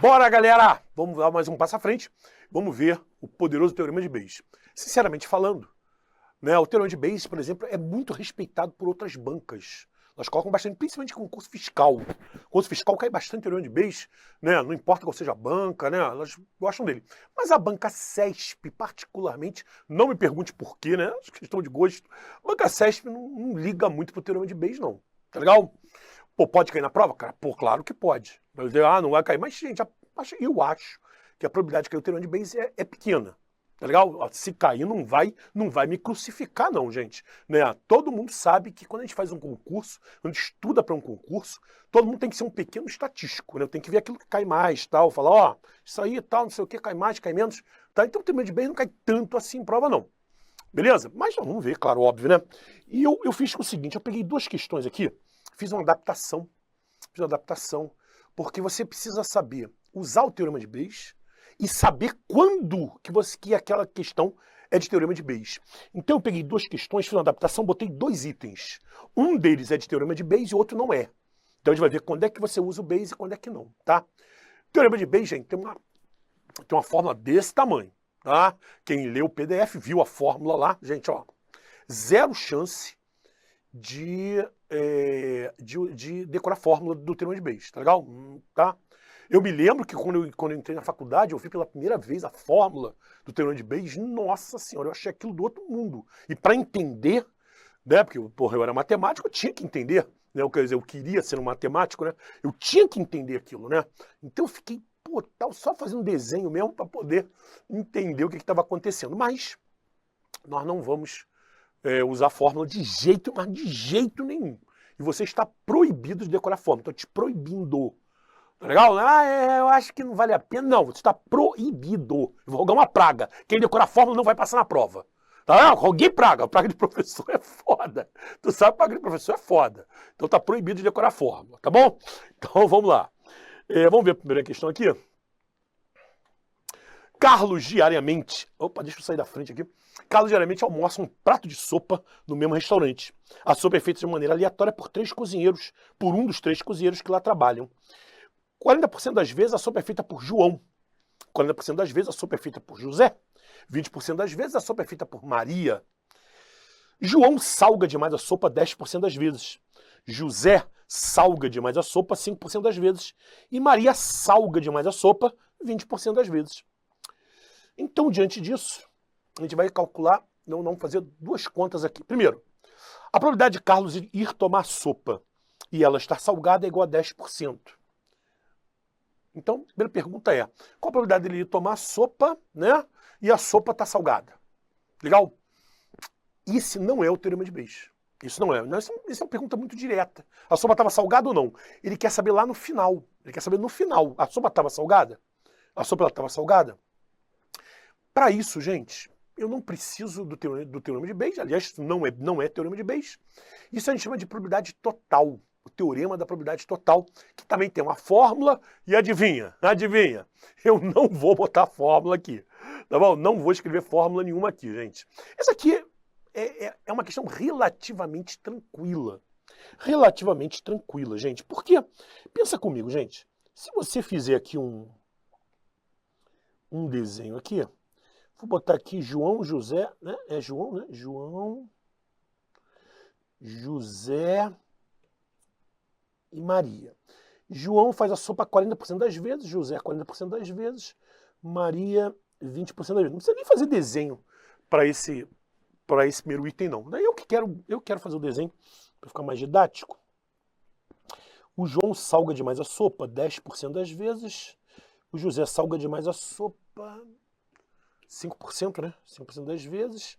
Bora, galera! Vamos dar mais um passo à frente. Vamos ver o poderoso Teorema de Bayes. Sinceramente falando, né, o Teorema de Bayes, por exemplo, é muito respeitado por outras bancas. Elas colocam bastante, principalmente concurso fiscal. Concurso fiscal cai bastante Teorema de Bayes, né? Não importa qual seja a banca, né? Elas gostam dele. Mas a banca CESP, particularmente, não me pergunte por quê, né? Acho que é questão de gosto. A banca CESP não liga muito pro Teorema de Bayes, não. Tá legal? Pô, pode cair na prova? Cara, pô, claro que pode. Eu digo, não vai cair. Mas, gente, eu acho que a probabilidade de cair o Teorema de Bayes é pequena. Tá legal? Se cair, não vai me crucificar, não, gente. Né? Todo mundo sabe que quando a gente faz um concurso, quando a gente estuda para um concurso, todo mundo tem que ser um pequeno estatístico, né? Tem que ver aquilo que cai mais, tal, falar, ó, isso aí, tal, não sei o que, cai mais, cai menos. Tá? Então o Teorema de Bayes não cai tanto assim em prova, não. Beleza? Mas vamos ver, claro, óbvio, né? E eu fiz o seguinte, eu peguei duas questões aqui, fiz uma adaptação, porque você precisa saber usar o Teorema de Bayes e saber quando que aquela questão é de Teorema de Bayes. Então eu peguei duas questões, fiz uma adaptação, botei dois itens. Um deles é de Teorema de Bayes e o outro não é. Então a gente vai ver quando é que você usa o Bayes e quando é que não, tá? Teorema de Bayes, gente, tem uma fórmula desse tamanho, tá? Quem leu o PDF viu a fórmula lá, gente, ó, zero chance de decorar a fórmula do Teorema de Bayes, tá legal? Tá? Eu me lembro que quando eu entrei na faculdade, eu vi pela primeira vez a fórmula do Teorema de Bayes, nossa senhora, eu achei aquilo do outro mundo. E para entender, né, porque porra, eu era matemático, eu tinha que entender, né, quer dizer, eu queria ser um matemático, né, eu tinha que entender aquilo, né. Então eu fiquei, pô, tava só fazendo desenho mesmo para poder entender o que estava acontecendo. Mas nós não vamos usar a fórmula de jeito nenhum. E você está proibido de decorar a fórmula. Estou te proibindo. Tá legal? Eu acho que não vale a pena. Não, você está proibido. Eu vou rogar uma praga. Quem decorar a fórmula não vai passar na prova. Tá? Roguei praga. Praga de professor é foda. Tu sabe que praga de professor é foda. Então tá proibido de decorar a fórmula. Tá bom? Então vamos lá. Vamos ver a primeira questão aqui. Carlos diariamente... Opa, deixa eu sair da frente aqui. Carlos diariamente almoça um prato de sopa no mesmo restaurante. A sopa é feita de maneira aleatória por um dos três cozinheiros que lá trabalham. 40% das vezes a sopa é feita por João. 40% das vezes a sopa é feita por José. 20% das vezes a sopa é feita por Maria. João salga demais a sopa 10% das vezes. José salga demais a sopa 5% das vezes. E Maria salga demais a sopa 20% das vezes. Então, diante disso, a gente vai calcular, não fazer duas contas aqui. Primeiro, a probabilidade de Carlos ir tomar sopa e ela estar salgada é igual a 10%. Então, a primeira pergunta é, qual a probabilidade dele ir tomar sopa, né, e a sopa está salgada? Legal? Esse não é o Teorema de Bayes. Isso não é. Isso é uma pergunta muito direta. A sopa estava salgada ou não? Ele quer saber lá no final. Ele quer saber no final. A sopa estava salgada? A sopa estava salgada? Para isso, gente, eu não preciso do Teorema de Bayes. Aliás, não é Teorema de Bayes. Isso a gente chama de probabilidade total. O Teorema da probabilidade total, que também tem uma fórmula, e adivinha, eu não vou botar fórmula aqui, tá bom? Não vou escrever fórmula nenhuma aqui, gente. Essa aqui é uma questão relativamente tranquila. Relativamente tranquila, gente. Por quê? Pensa comigo, gente. Se você fizer aqui um desenho aqui, vou botar aqui João, José, né? É João, né? João, José e Maria. João faz a sopa 40% das vezes, José 40% das vezes, Maria 20% das vezes. Não precisa nem fazer desenho para esse primeiro item, não. Daí eu quero fazer o desenho para ficar mais didático. O João salga demais a sopa 10% das vezes, o José salga demais a sopa 5%, né? 5% das vezes,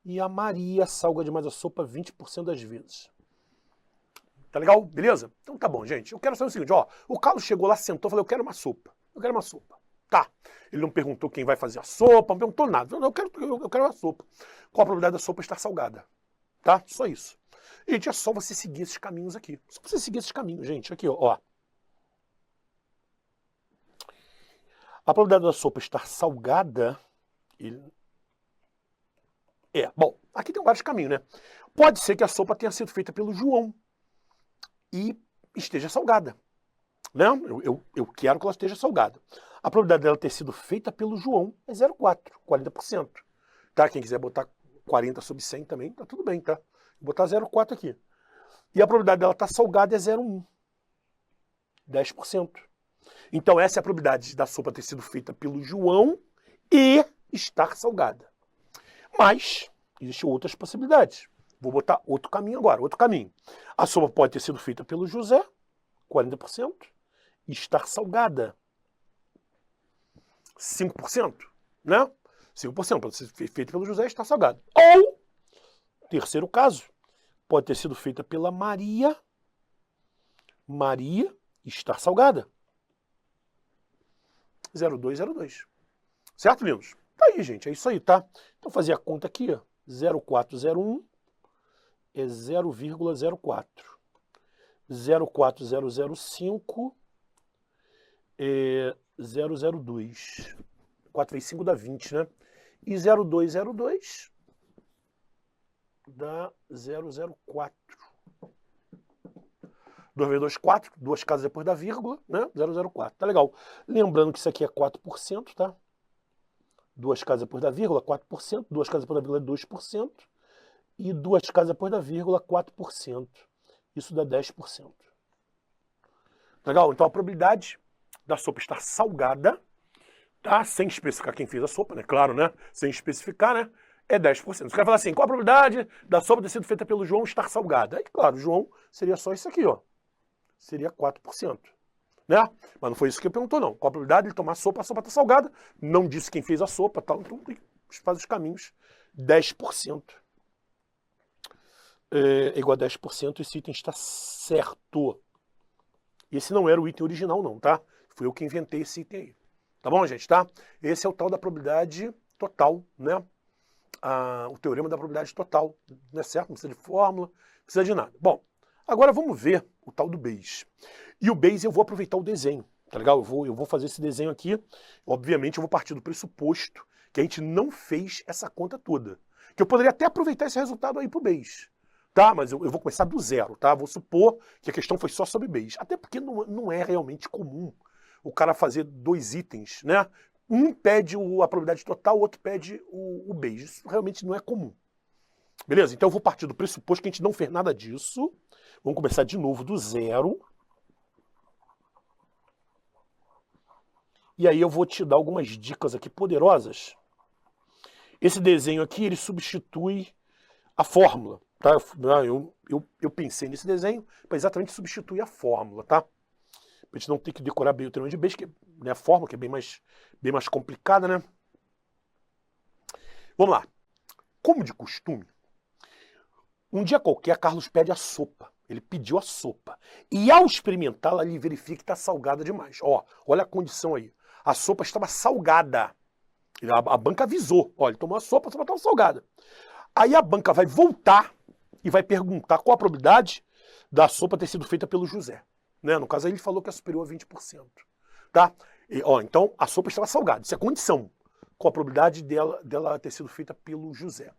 e a Maria salga demais a sopa 20% das vezes. Tá legal? Beleza? Então tá bom, gente. Eu quero saber o seguinte, ó. O Carlos chegou lá, sentou, falou, eu quero uma sopa. Eu quero uma sopa. Tá. Ele não perguntou quem vai fazer a sopa, não perguntou nada. Eu quero uma sopa. Qual a probabilidade da sopa estar salgada? Tá? Só isso. Gente, é só você seguir esses caminhos aqui. Só você seguir esses caminhos, gente. Aqui, ó. A probabilidade da sopa estar salgada... Bom, aqui tem vários caminhos, né? Pode ser que a sopa tenha sido feita pelo João e esteja salgada. né? Eu quero que ela esteja salgada. A probabilidade dela ter sido feita pelo João é 0,4, 40%. Tá? Quem quiser botar 40 sobre 100 também, tá tudo bem, tá? Vou botar 0,4 aqui. E a probabilidade dela estar salgada é 0,1, 10%. Então essa é a probabilidade da sopa ter sido feita pelo João e estar salgada. Mas existem outras possibilidades. Vou botar outro caminho agora, outro caminho. A sopa pode ter sido feita pelo José, 40%, e estar salgada, 5%, né? 5% pode ser feita pelo José e estar salgada. Ou, terceiro caso, pode ter sido feita pela Maria e estar salgada. 0,202. Certo, lindos? Tá aí, gente, é isso aí, tá? Então fazer a conta aqui, ó. 0,401 é 0,04. 0,4005 é 0,02. 4 vezes 5 dá 20, né? E 0,202 dá 0,04. 2 vezes 2, 4. Duas casas depois da vírgula, né? 0,04. Tá legal. Lembrando que isso aqui é 4%, tá? Duas casas depois da vírgula, 4%. Duas casas depois da vírgula, 2%. E duas casas depois da vírgula, 4%. Isso dá 10%. Legal? Então a probabilidade da sopa estar salgada, tá? Sem especificar quem fez a sopa, né? Claro, né? Sem especificar, né? É 10%. Você quer falar assim, qual a probabilidade da sopa ter sido feita pelo João estar salgada? Aí, claro, o João seria só isso aqui, ó. Seria 4%. Né? Mas não foi isso que ele perguntou, não. Qual a probabilidade de ele tomar sopa, a sopa está salgada? Não disse quem fez a sopa, tal. Então faz os caminhos. 10%. É igual a 10%, esse item está certo. Esse não era o item original, não, tá? Fui eu que inventei esse item aí. Tá bom, gente, tá? Esse é o tal da probabilidade total, né? O teorema da probabilidade total. Não é certo? Não precisa de fórmula, não precisa de nada. Bom, agora vamos ver o tal do Bayes. E o Bayes eu vou aproveitar o desenho, tá legal? Eu vou fazer esse desenho aqui. Obviamente eu vou partir do pressuposto que a gente não fez essa conta toda. Que eu poderia até aproveitar esse resultado aí pro Bayes. Tá? Mas eu vou começar do zero, tá? Vou supor que a questão foi só sobre Bayes. Até porque não é realmente comum o cara fazer dois itens, né? Um pede a probabilidade total, o outro pede o Bayes. Isso realmente não é comum. Beleza? Então eu vou partir do pressuposto que a gente não fez nada disso. Vamos começar de novo do zero. E aí eu vou te dar algumas dicas aqui poderosas. Esse desenho aqui, ele substitui a fórmula. Tá? Eu pensei nesse desenho para exatamente substituir a fórmula, tá? Pra gente não ter que decorar bem o teorema de Bayes, que é a fórmula, que é bem mais complicada, né? Vamos lá. Como de costume, um dia qualquer, Carlos pede a sopa. Ele pediu a sopa. E ao experimentá-la, ele verifica que está salgada demais. Ó, olha a condição aí. A sopa estava salgada. A banca avisou. Olha, ele tomou a sopa estava salgada. Aí a banca vai voltar e vai perguntar qual a probabilidade da sopa ter sido feita pelo José. Né? No caso aí ele falou que é superior a 20%. Tá? Então a sopa estava salgada. Isso é condição. Qual a probabilidade dela ter sido feita pelo José.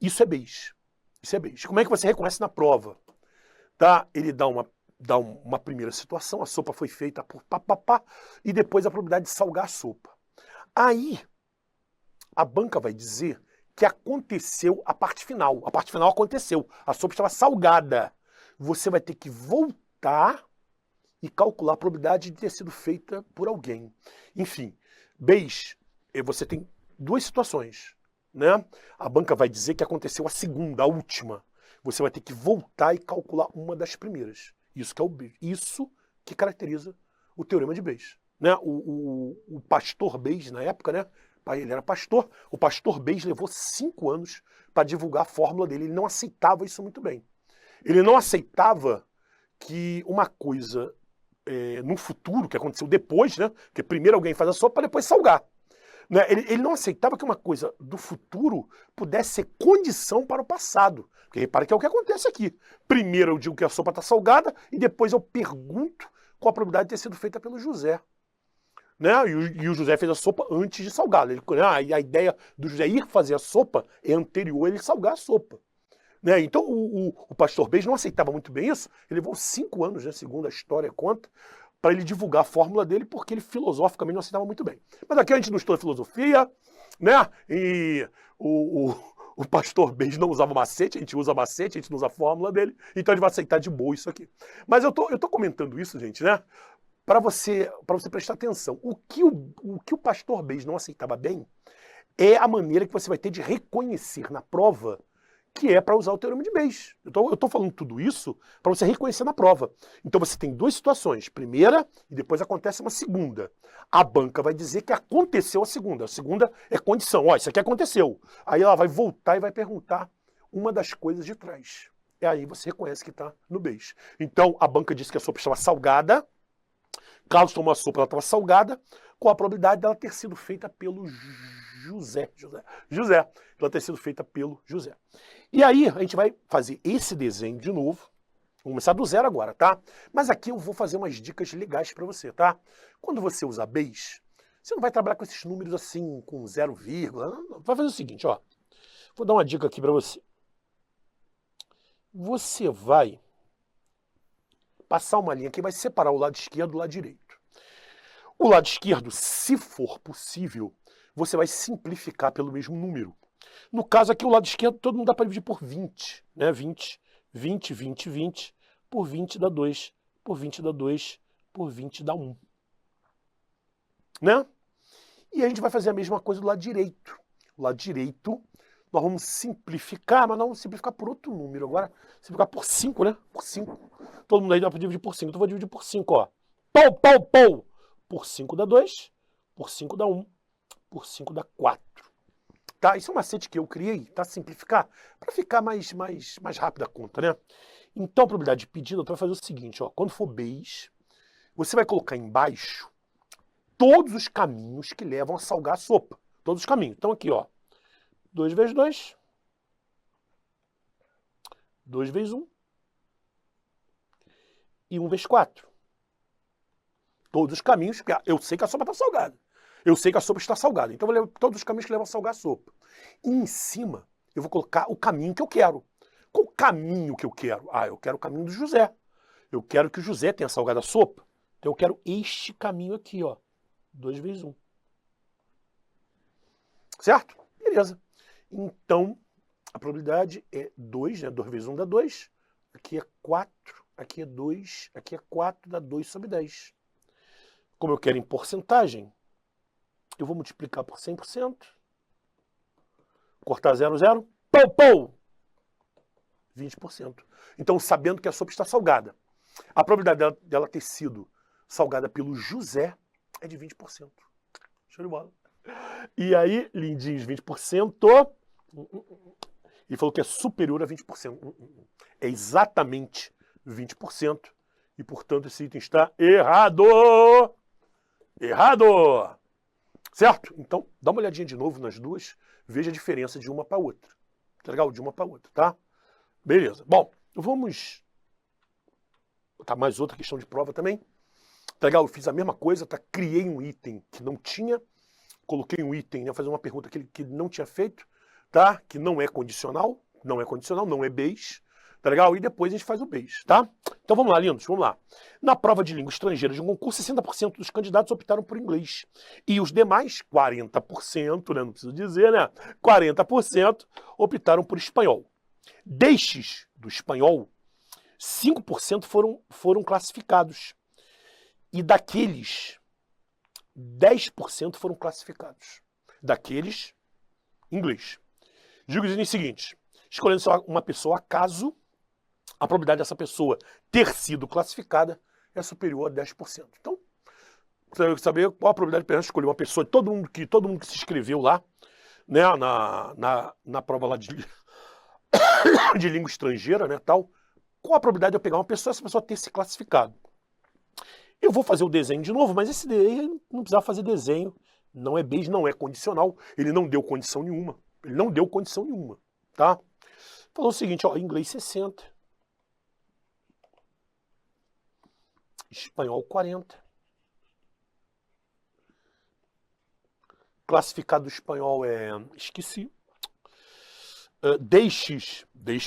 Isso é Bayes. Isso é Bayes. Como é que você reconhece na prova? Tá? Ele dá uma primeira situação, a sopa foi feita por papapá, e depois a probabilidade de salgar a sopa. Aí a banca vai dizer que aconteceu a parte final. A parte final aconteceu. A sopa estava salgada. Você vai ter que voltar e calcular a probabilidade de ter sido feita por alguém. Enfim, Bayes, você tem duas situações. Né? A banca vai dizer que aconteceu a segunda, a última. Você vai ter que voltar e calcular uma das primeiras. Isso que caracteriza o teorema de Bayes. Né? O pastor Bayes, na época, né? Ele era pastor. O pastor Bayes levou 5 anos para divulgar a fórmula dele. Ele não aceitava isso muito bem. Ele não aceitava que uma coisa no futuro, que aconteceu depois, né? Porque primeiro alguém faz a sopa para depois salgar. Né? Ele não aceitava que uma coisa do futuro pudesse ser condição para o passado. Porque repara que é o que acontece aqui. Primeiro eu digo que a sopa está salgada e depois eu pergunto qual a probabilidade de ter sido feita pelo José. Né? E o José fez a sopa antes de salgá-la. E a ideia do José ir fazer a sopa é anterior a ele salgar a sopa. Né? Então o pastor Bayes não aceitava muito bem isso. Ele levou 5 anos, né, segundo a história conta, para ele divulgar a fórmula dele, porque ele filosoficamente não aceitava muito bem. Mas aqui a gente não estuda filosofia, né? E o pastor Base não usava macete, a gente usa macete, a gente não usa a fórmula dele, então ele vai aceitar de boa isso aqui. Mas eu tô comentando isso, gente, né? Para você prestar atenção. O que o pastor Base não aceitava bem é a maneira que você vai ter de reconhecer na prova que é para usar o teorema de Bayes. Eu estou falando tudo isso para você reconhecer na prova. Então você tem duas situações. Primeira, e depois acontece uma segunda. A banca vai dizer que aconteceu a segunda. A segunda é condição. Ó, isso aqui aconteceu. Aí ela vai voltar e vai perguntar uma das coisas de trás. E aí você reconhece que está no Bayes. Então a banca disse que a sopa estava salgada. Carlos tomou a sopa, ela estava salgada, com a probabilidade dela ter sido feita pelo José. Ela ter sido feita pelo José. E aí, a gente vai fazer esse desenho de novo. Vamos começar do zero agora, tá? Mas aqui eu vou fazer umas dicas legais para você, tá? Quando você usar Bayes, você não vai trabalhar com esses números assim, com 0, não. Vai fazer o seguinte, ó. Vou dar uma dica aqui para você. Você vai passar uma linha que vai separar o lado esquerdo do lado direito. O lado esquerdo, se for possível, você vai simplificar pelo mesmo número. No caso aqui, o lado esquerdo, todo mundo dá para dividir por 20, né? 20, 20, 20, 20, por 20 dá 2, por 20 dá 2, por 20 dá 1. Né? E a gente vai fazer a mesma coisa do lado direito. O lado direito, nós vamos simplificar, mas não vamos simplificar por outro número. Agora, simplificar por 5, né? Por 5. Todo mundo aí dá para dividir por 5. Então, eu vou dividir por 5, ó. Pou! Por 5 dá 2, por 5 dá 1, por 5 dá 4. Tá? Isso é um macete que eu criei, tá? Simplificar, para ficar mais rápida a conta, né? Então, a probabilidade de pedido, tu vai fazer o seguinte, ó. Quando for Bayes, você vai colocar embaixo todos os caminhos que levam a salgar a sopa. Todos os caminhos. Então, aqui, ó. 2 vezes 2. 2 vezes 1. E 1 vezes 4. Todos os caminhos, eu sei que a sopa está salgada. Eu sei que a sopa está salgada. Então eu vou levar todos os caminhos que levam a salgar a sopa. E em cima, eu vou colocar o caminho que eu quero. Qual o caminho que eu quero? Ah, eu quero o caminho do José. Eu quero que o José tenha salgado a sopa. Então eu quero este caminho aqui, ó. 2 vezes 1. Certo? Beleza. Então, a probabilidade é 2, né? 2 vezes 1 dá 2. Aqui é 4. Aqui é 2. Aqui é 4. Dá 2 sobre 10. Como eu quero em porcentagem, eu vou multiplicar por 100%. Cortar 0, 0. Pou! 20%. Então, sabendo que a sopa está salgada, a probabilidade dela ter sido salgada pelo José é de 20%. Show de bola. E aí, lindinhos, 20%. Ele falou que é superior a 20%. É exatamente 20%. E, portanto, esse item está errado. Errado! Certo? Então, dá uma olhadinha de novo nas duas. Veja a diferença de uma para outra. Tá legal? De uma para outra, tá? Beleza. Bom, vamos botar mais outra questão de prova também. Tá legal? Eu fiz a mesma coisa, tá? Criei um item que não tinha. Coloquei um item, né? Fazer uma pergunta que não tinha feito, tá? Que não é condicional. Não é condicional, não é Bayes. Tá legal? E depois a gente faz o Bayes, tá? Então vamos lá, lindos, vamos lá. Na prova de língua estrangeira de um concurso, 60% dos candidatos optaram por inglês. E os demais, 40%, né? Não preciso dizer, né? 40% optaram por espanhol. Destes do espanhol, 5% foram classificados. E daqueles, 10% foram classificados. Daqueles, inglês. Digo o seguinte, escolhendo só uma pessoa a caso, a probabilidade dessa pessoa ter sido classificada é superior a 10%. Então, você tem que saber qual a probabilidade de escolher uma pessoa, todo mundo que se inscreveu lá, né, na prova lá de língua estrangeira, né, tal, qual a probabilidade de eu pegar uma pessoa e essa pessoa ter se classificado? Eu vou fazer o desenho de novo, mas esse desenho não precisava fazer desenho, não é Bayes, não é condicional, ele não deu condição nenhuma, tá? Falou o seguinte, ó, inglês 60, espanhol 40, classificado do espanhol é, esqueci, destes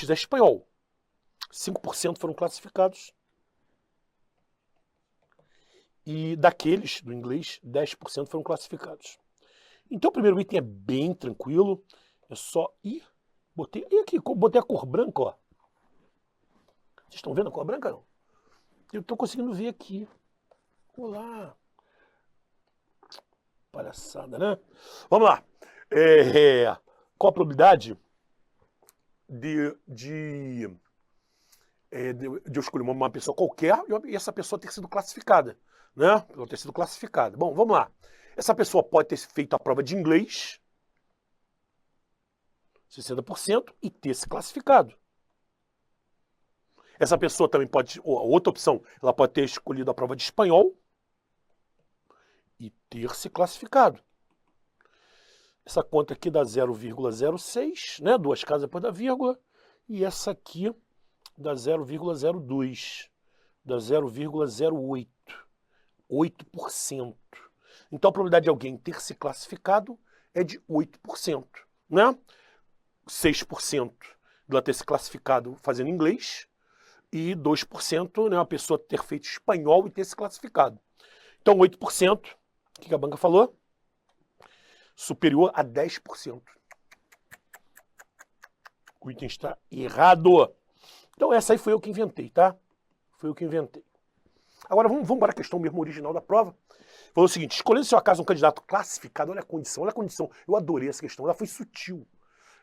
é espanhol, 5% foram classificados, E daqueles, do inglês, 10% foram classificados. Então o primeiro item é bem tranquilo. É só ir. Botei a cor branca, ó. Vocês estão vendo a cor branca, não? Eu estou conseguindo ver aqui. Olá. Palhaçada, né? Vamos lá. Qual a probabilidade de eu escolher uma pessoa qualquer e essa pessoa ter sido classificada, né? Ou ter sido classificada. Bom, vamos lá. Essa pessoa pode ter feito a prova de inglês, 60%, e ter se classificado. Essa pessoa também pode, ou a outra opção, ela pode ter escolhido a prova de espanhol e ter se classificado. Essa conta aqui dá 0,06, né? 2 casas depois da vírgula. E essa aqui dá 0,02, dá 0,08, 8%. Então a probabilidade de alguém ter se classificado é de 8%, né? 6% dela ter se classificado fazendo inglês e 2%, né, uma pessoa ter feito espanhol e ter se classificado. Então 8%, o que a banca falou? Superior a 10%. O item está errado. Então essa aí foi eu que inventei, tá? Foi eu que inventei. Agora vamos para a questão mesmo original da prova. Falou o seguinte: escolhendo seu acaso um candidato classificado, olha a condição, olha a condição. Eu adorei essa questão, ela foi sutil.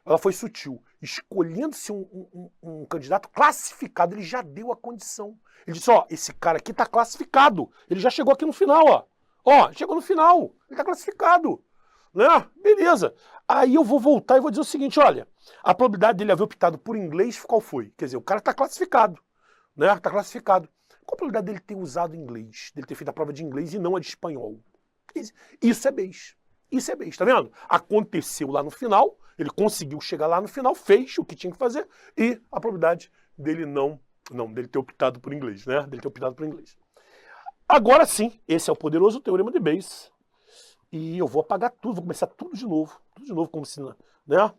Ela foi sutil. Escolhendo-se um candidato classificado, ele já deu a condição. Ele disse, ó, esse cara aqui está classificado. Ele já chegou aqui no final, ó. Ó, chegou no final. Ele está classificado. Né? Beleza. Aí eu vou voltar e vou dizer o seguinte, olha, a probabilidade dele haver optado por inglês, qual foi? Quer dizer, o cara está classificado. Né? Está classificado. Qual a probabilidade dele ter usado inglês? Dele ter feito a prova de inglês e não a de espanhol? Isso é base. Isso é base, tá vendo? Aconteceu lá no final, ele conseguiu chegar lá no final, fez o que tinha que fazer, e a probabilidade dele dele ter optado por inglês, né? Dele ter optado por inglês. Agora sim, esse é o poderoso teorema de Bayes. E eu vou apagar tudo, vou começar tudo de novo, como se, né?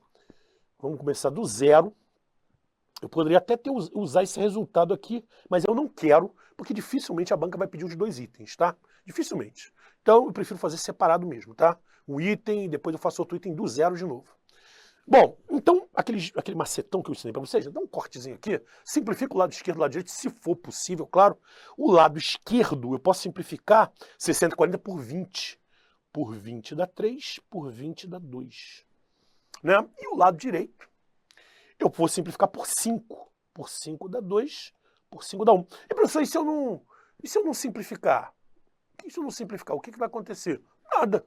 Vamos começar do zero. Eu poderia até usar esse resultado aqui, mas eu não quero, porque dificilmente a banca vai pedir os 2 itens, tá? Dificilmente. Então eu prefiro fazer separado mesmo, tá? Um item, depois eu faço outro item do zero de novo. Bom, então aquele macetão que eu ensinei para vocês, dá um cortezinho aqui, simplifica o lado esquerdo e o lado direito, se for possível, claro. O lado esquerdo eu posso simplificar 640 por 20. Por 20 dá 3, por 20 dá 2. Né? E o lado direito, eu vou simplificar por 5. Por 5 dá 2, por 5 dá 1. E professor, e se eu não simplificar? E se eu não simplificar, o que vai acontecer? Nada.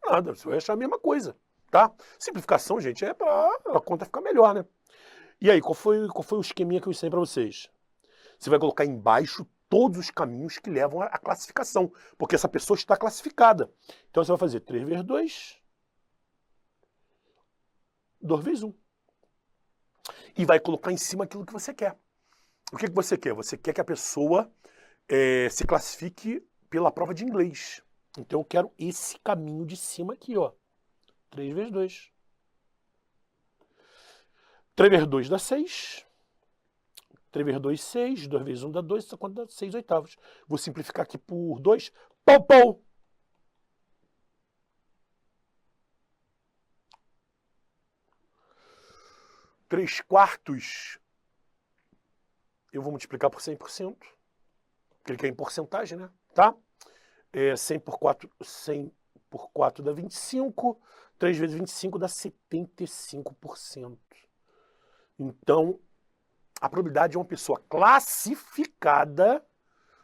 Nada, você vai achar a mesma coisa. Tá? Simplificação, gente, é para a conta ficar melhor, né? E aí, qual foi o esqueminha que eu ensinei para vocês? Você vai colocar embaixo todos os caminhos que levam à classificação, porque essa pessoa está classificada. Então você vai fazer 3 vezes 2, 2 vezes 1. E vai colocar em cima aquilo que você quer. O que você quer? Você quer que a pessoa se classifique pela prova de inglês. Então eu quero esse caminho de cima aqui, ó. 3 vezes 2. 3 vezes 2 dá 6. 3 vezes 2, 6. 2 vezes 1 dá 2. Essa conta dá 6 oitavos. Vou simplificar aqui por 2. Pau, pau! Três quartos. Eu vou multiplicar por 100%. Porque ele quer em porcentagem, né? Tá? 100 por 4 dá 25. 3 vezes 25 dá 75%. Então, a probabilidade de uma pessoa classificada,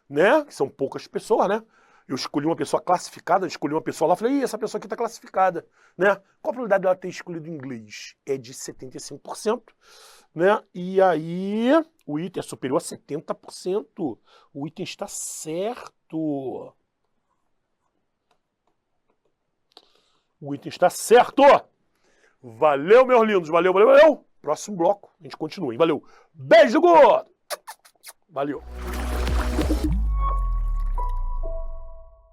né? Que são poucas pessoas, né? Eu escolhi uma pessoa classificada, escolhi uma pessoa lá, falei, essa pessoa aqui está classificada, né? Qual a probabilidade dela ter escolhido inglês? É de 75%, né? E aí, o item é superior a 70%. O item está certo. O item está certo! Valeu, meus lindos! Valeu, valeu, valeu! Próximo bloco, a gente continua, hein? Valeu! Beijo, gordo! Valeu!